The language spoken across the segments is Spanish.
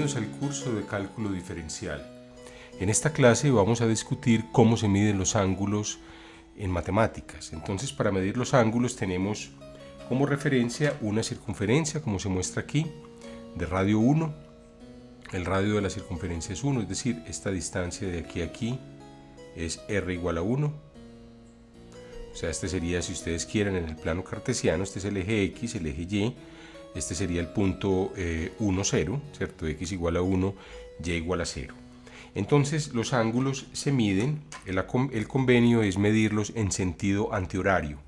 Bienvenidos al curso de cálculo diferencial. En esta clase vamos a discutir cómo se miden los ángulos en matemáticas. Entonces, para medir los ángulos tenemos como referencia una circunferencia, como se muestra aquí, de radio 1. El radio de la circunferencia es 1, es decir, esta distancia de aquí a aquí es r igual a 1. O sea, este sería, si ustedes quieren, en el plano cartesiano, este es el eje X, el eje Y. Este sería el punto 1, 0, ¿cierto? X igual a 1, Y igual a 0. Entonces, los ángulos se miden, el convenio es medirlos en sentido antihorario.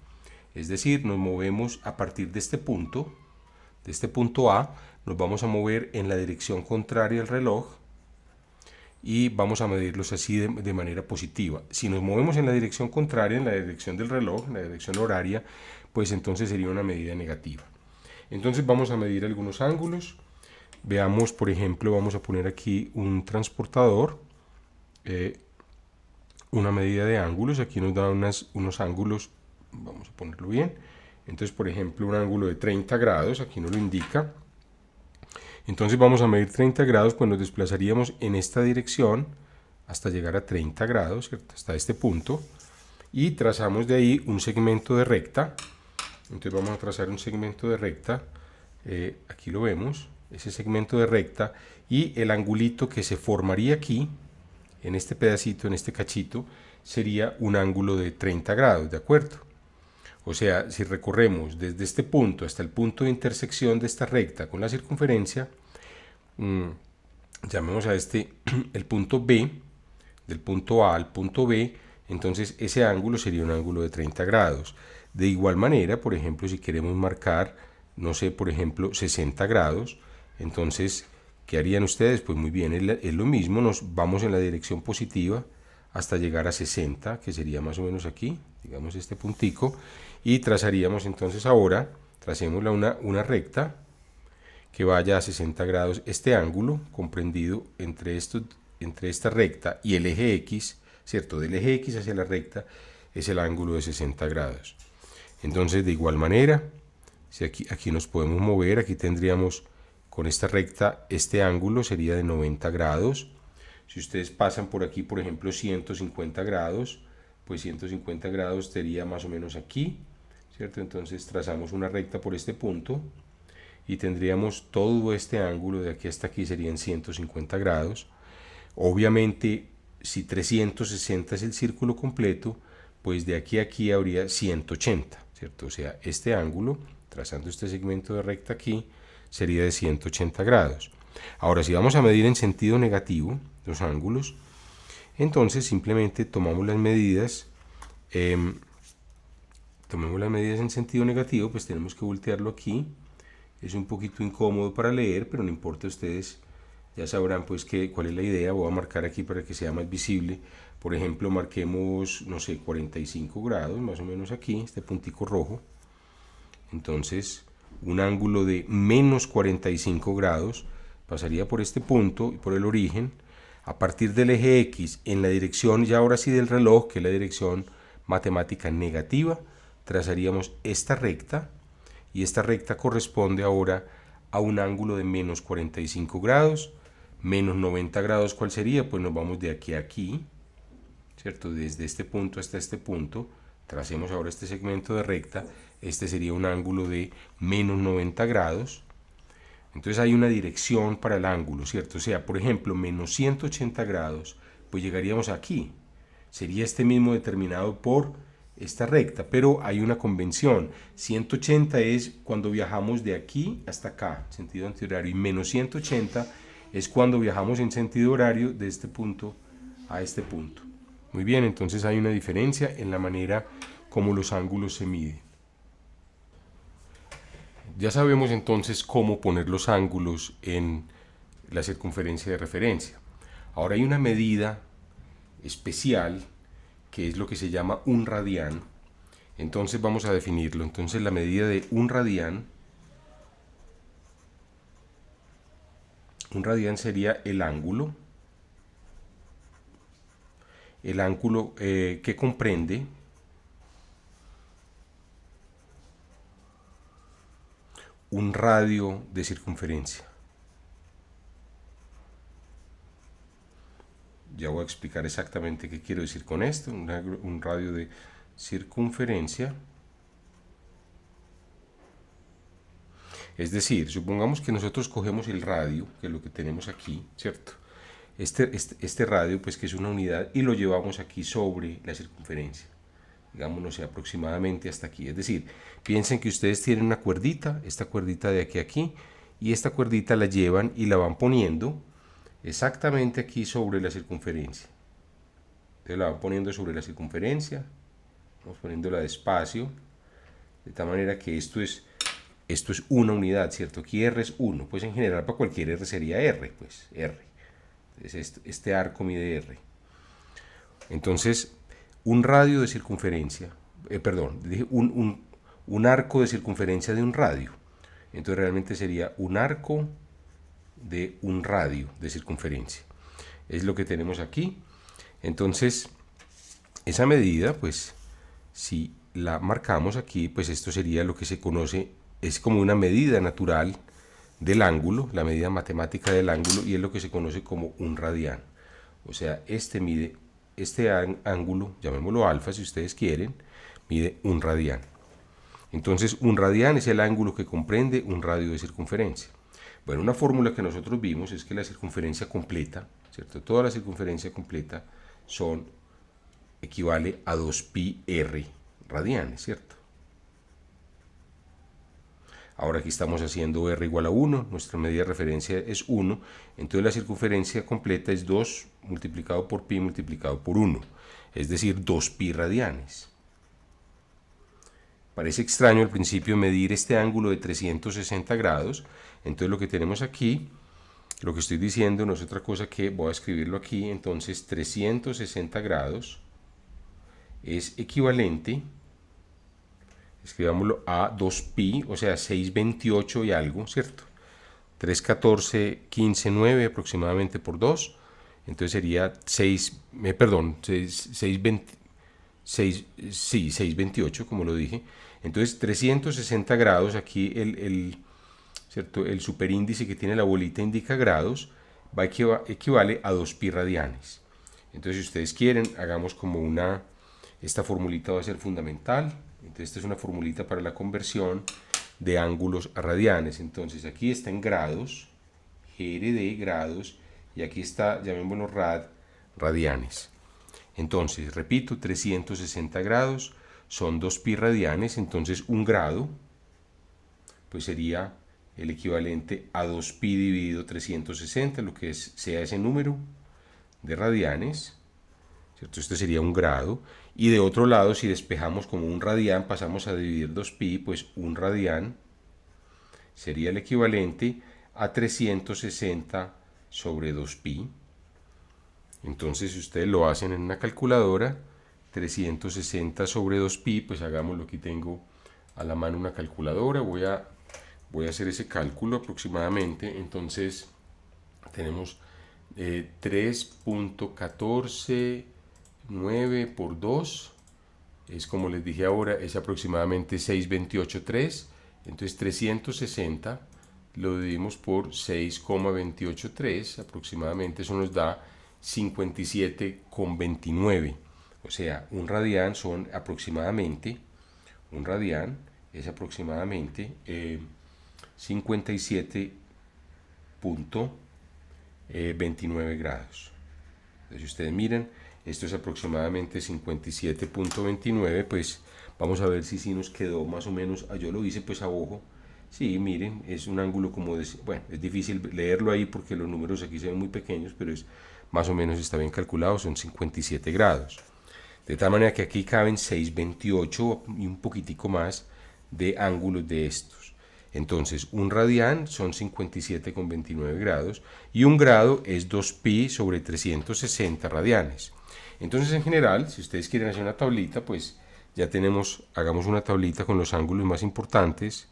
Es decir, nos movemos a partir de este punto A, nos vamos a mover en la dirección contraria al reloj y vamos a medirlos así de manera positiva. Si nos movemos en la dirección contraria, en la dirección del reloj, en la dirección horaria, pues entonces sería una medida negativa. Entonces vamos a medir algunos ángulos. Veamos, por ejemplo, vamos a poner aquí un transportador, una medida de ángulos. Aquí nos da unos ángulos, vamos a ponerlo bien. Entonces, por ejemplo, un ángulo de 30 grados, aquí nos lo indica. Entonces vamos a medir 30 grados, pues nos desplazaríamos en esta dirección hasta llegar a 30 grados, ¿cierto? Hasta este punto. Y trazamos de ahí un segmento de recta. Entonces vamos a trazar un segmento de recta, aquí lo vemos, ese segmento de recta, y el angulito que se formaría aquí, en este pedacito, en este cachito, sería un ángulo de 30 grados, ¿de acuerdo? O sea, si recorremos desde este punto hasta el punto de intersección de esta recta con la circunferencia, llamemos a este el punto B, del punto A al punto B, entonces ese ángulo sería un ángulo de 30 grados. De igual manera, por ejemplo, si queremos marcar, no sé, por ejemplo, 60 grados, entonces, ¿qué harían ustedes? Pues muy bien, es lo mismo, nos vamos en la dirección positiva hasta llegar a 60, que sería más o menos aquí, digamos este puntico, y trazaríamos entonces ahora, tracémosla una recta que vaya a 60 grados. Este ángulo comprendido entre esta recta y el eje X, ¿cierto? Del eje X hacia la recta es el ángulo de 60 grados. Entonces, de igual manera, si aquí nos podemos mover, aquí tendríamos con esta recta, este ángulo sería de 90 grados. Si ustedes pasan por aquí, por ejemplo, 150 grados, pues 150 grados sería más o menos aquí, ¿cierto? Entonces trazamos una recta por este punto y tendríamos todo este ángulo de aquí hasta aquí serían 150 grados. Obviamente, si 360 es el círculo completo, pues de aquí a aquí habría 180, ¿cierto? O sea, este ángulo, trazando este segmento de recta aquí, sería de 180 grados. Ahora, si vamos a medir en sentido negativo los ángulos, entonces simplemente tomamos las medidas, en sentido negativo, pues tenemos que voltearlo aquí. Es un poquito incómodo para leer, pero no importa, ustedes ya sabrán pues cuál es la idea. Voy a marcar aquí para que sea más visible. Por ejemplo, marquemos, no sé, 45 grados, más o menos aquí, este puntico rojo. Entonces, un ángulo de menos 45 grados pasaría por este punto y por el origen, a partir del eje X, en la dirección ya ahora sí del reloj, que es la dirección matemática negativa, trazaríamos esta recta, y esta recta corresponde ahora a un ángulo de menos 45 grados, menos 90 grados, ¿cuál sería? Pues nos vamos de aquí a aquí, ¿cierto? Desde este punto hasta este punto, tracemos ahora este segmento de recta, este sería un ángulo de menos 90 grados, entonces hay una dirección para el ángulo, ¿cierto? O sea, por ejemplo, menos 180 grados, pues llegaríamos aquí, sería este mismo determinado por esta recta, pero hay una convención. 180 es cuando viajamos de aquí hasta acá, sentido antihorario, y menos 180 es cuando viajamos en sentido horario de este punto a este punto. Muy bien, entonces hay una diferencia en la manera como los ángulos se miden. Ya sabemos entonces cómo poner los ángulos en la circunferencia de referencia. Ahora hay una medida especial que es lo que se llama un radián. Entonces vamos a definirlo. Entonces la medida de un radián sería el ángulo que comprende un radio de circunferencia. ya voy a explicar exactamente qué quiero decir con esto. Un radio de circunferencia. Es decir, supongamos que nosotros cogemos el radio, que es lo que tenemos aquí, ¿cierto? Este radio, pues que es una unidad, y lo llevamos aquí sobre la circunferencia. Digamos, no sé, aproximadamente hasta aquí. Es decir, piensen que ustedes tienen una cuerdita, esta cuerdita de aquí a aquí, y esta cuerdita la llevan y la van poniendo exactamente aquí sobre la circunferencia. Entonces la van poniendo sobre la circunferencia, vamos poniéndola despacio, de tal manera que esto es una unidad, ¿cierto? Aquí R es 1, pues en general para cualquier R sería R, pues R. Entonces este arco mide R. Entonces, un radio de circunferencia, dije un arco de circunferencia de un radio. Entonces realmente sería un arco de un radio de circunferencia. Es lo que tenemos aquí. Entonces, esa medida, pues, si la marcamos aquí, pues esto sería lo que se conoce, es como una medida natural del ángulo, la medida matemática del ángulo, y es lo que se conoce como un radián. O sea, este ángulo, llamémoslo alfa si ustedes quieren, mide un radián. Entonces, un radián es el ángulo que comprende un radio de circunferencia. Bueno, una fórmula que nosotros vimos es que la circunferencia completa, ¿cierto? Toda la circunferencia completa equivale a 2pi r radianes, ¿cierto? Ahora aquí estamos haciendo r igual a 1, nuestra medida de referencia es 1, entonces la circunferencia completa es 2 multiplicado por pi multiplicado por 1, es decir, 2pi radianes. Parece extraño al principio medir este ángulo de 360 grados, entonces lo que tenemos aquí, lo que estoy diciendo no es otra cosa que, voy a escribirlo aquí, entonces 360 grados es equivalente, escribámoslo, a 2pi, o sea 628 y algo, ¿cierto? 314, 15, 9 aproximadamente por 2, entonces sería 628, como lo dije. Entonces 360 grados, aquí ¿cierto? El superíndice que tiene la bolita indica grados, equivale a 2pi radianes. Entonces, si ustedes quieren, hagamos como esta formulita va a ser fundamental. Entonces, esta es una formulita para la conversión de ángulos a radianes. Entonces, aquí está en grados, GRD grados, y aquí está, llamémoslo radianes. Entonces, repito, 360 grados son 2pi radianes, entonces un grado pues sería el equivalente a 2pi dividido 360, lo que sea ese número de radianes, ¿cierto? Este sería un grado. Y de otro lado, si despejamos como un radián, pasamos a dividir 2pi, pues un radián sería el equivalente a 360 sobre 2pi. Entonces, si ustedes lo hacen en una calculadora, 360 sobre 2pi, pues hagámoslo, aquí tengo a la mano una calculadora, voy a hacer ese cálculo aproximadamente. Entonces tenemos 3.149 por 2 es, como les dije ahora, es aproximadamente 6.283. Entonces 360 lo dividimos por 6,283 aproximadamente, eso nos da 57,29. O sea, un radián es aproximadamente 57,29 grados. Entonces, si ustedes miran, esto es aproximadamente 57,29, pues vamos a ver si nos quedó más o menos, yo lo hice pues a ojo. Sí, miren, es un ángulo como bueno, es difícil leerlo ahí porque los números aquí se ven muy pequeños, pero es más o menos, está bien calculado, son 57 grados. De tal manera que aquí caben 628 y un poquitico más de ángulos de estos. Entonces, un radián son 57,29 grados y un grado es 2pi sobre 360 radianes. Entonces, en general, si ustedes quieren hacer una tablita, pues ya tenemos, hagamos una tablita con los ángulos más importantes,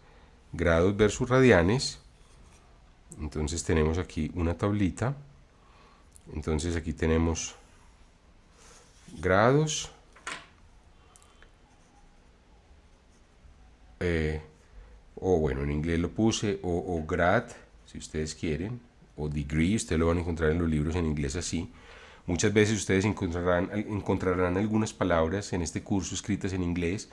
grados versus radianes. Entonces tenemos aquí una tablita. Entonces aquí tenemos grados, o bueno, en inglés lo puse, o grad, si ustedes quieren, o degree, ustedes lo van a encontrar en los libros en inglés así. Muchas veces ustedes encontrarán algunas palabras en este curso escritas en inglés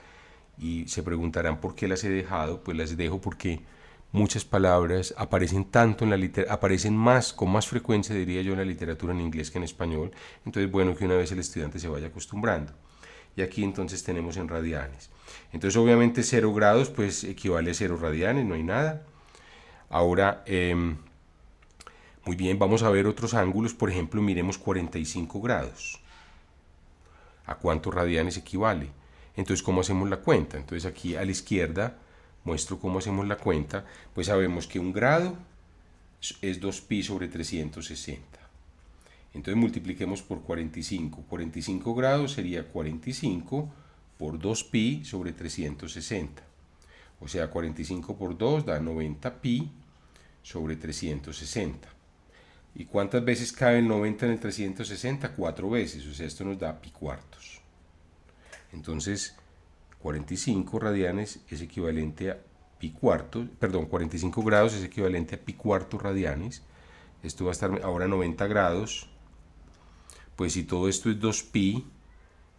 y se preguntarán por qué las he dejado. Pues las dejo porque muchas palabras aparecen tanto en la aparecen con más frecuencia, diría yo, en la literatura en inglés que en español. Entonces, bueno, que una vez el estudiante se vaya acostumbrando. Y aquí entonces tenemos en radianes. Entonces, obviamente 0 grados pues equivale a 0 radianes, no hay nada. Ahora, muy bien, vamos a ver otros ángulos. Por ejemplo, miremos 45 grados. ¿A cuántos radianes equivale? Entonces, ¿cómo hacemos la cuenta? Entonces, aquí a la izquierda muestro cómo hacemos la cuenta. Pues sabemos que un grado es 2pi sobre 360. Entonces, multipliquemos por 45. 45 grados sería 45 por 2pi sobre 360. O sea, 45 por 2 da 90pi sobre 360. ¿Y cuántas veces cabe el 90 en el 360? 4 veces, o sea, esto nos da pi cuartos. Entonces, 45 radianes es equivalente a pi cuartos, perdón, 45 grados es equivalente a pi cuartos radianes. Esto va a estar ahora 90 grados. Pues si todo esto es 2pi,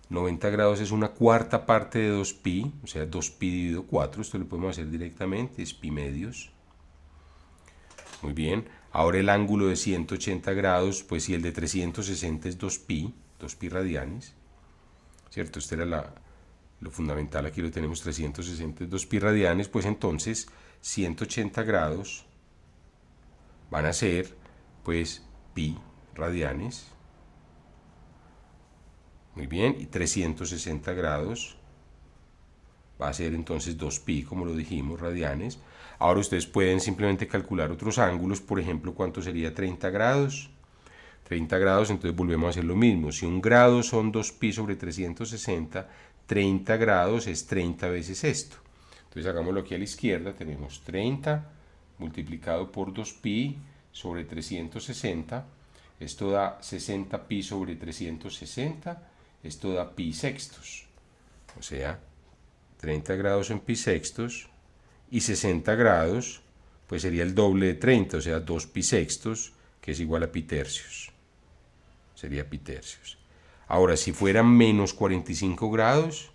90 grados es una cuarta parte de 2pi, o sea, 2pi dividido 4, esto lo podemos hacer directamente, es pi medios. Muy bien, ahora el ángulo de 180 grados, pues si el de 360 es 2pi radianes, ¿cierto? Este era lo fundamental, aquí lo tenemos, 360 es 2pi radianes, pues entonces 180 grados van a ser, pues, pi radianes. Muy bien, y 360 grados va a ser entonces 2pi, como lo dijimos, radianes. Ahora ustedes pueden simplemente calcular otros ángulos, por ejemplo, ¿cuánto sería 30 grados? 30 grados, entonces volvemos a hacer lo mismo. Si un grado son 2pi sobre 360, 30 grados es 30 veces esto. Entonces hagámoslo aquí a la izquierda, tenemos 30 multiplicado por 2pi sobre 360, esto da 60pi sobre 360, esto da pi sextos, o sea, 30 grados en pi sextos, y 60 grados, pues sería el doble de 30, o sea, 2 pi sextos, que es igual a pi tercios. Sería pi tercios. Ahora, si fueran menos 45 grados,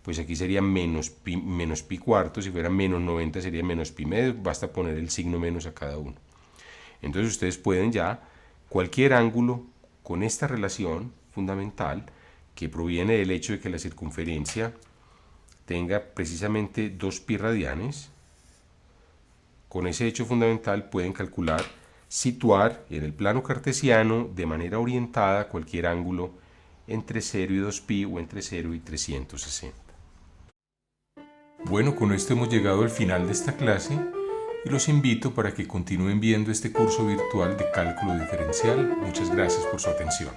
pues aquí sería menos pi cuartos. Si fuera menos 90 sería menos pi medio. Basta poner el signo menos a cada uno. Entonces ustedes pueden ya, cualquier ángulo con esta relación fundamental, que proviene del hecho de que la circunferencia tenga precisamente 2 pi radianes, con ese hecho fundamental pueden calcular, situar en el plano cartesiano de manera orientada cualquier ángulo entre 0 y 2pi o entre 0 y 360. Bueno, con esto hemos llegado al final de esta clase y los invito para que continúen viendo este curso virtual de cálculo diferencial. Muchas gracias por su atención.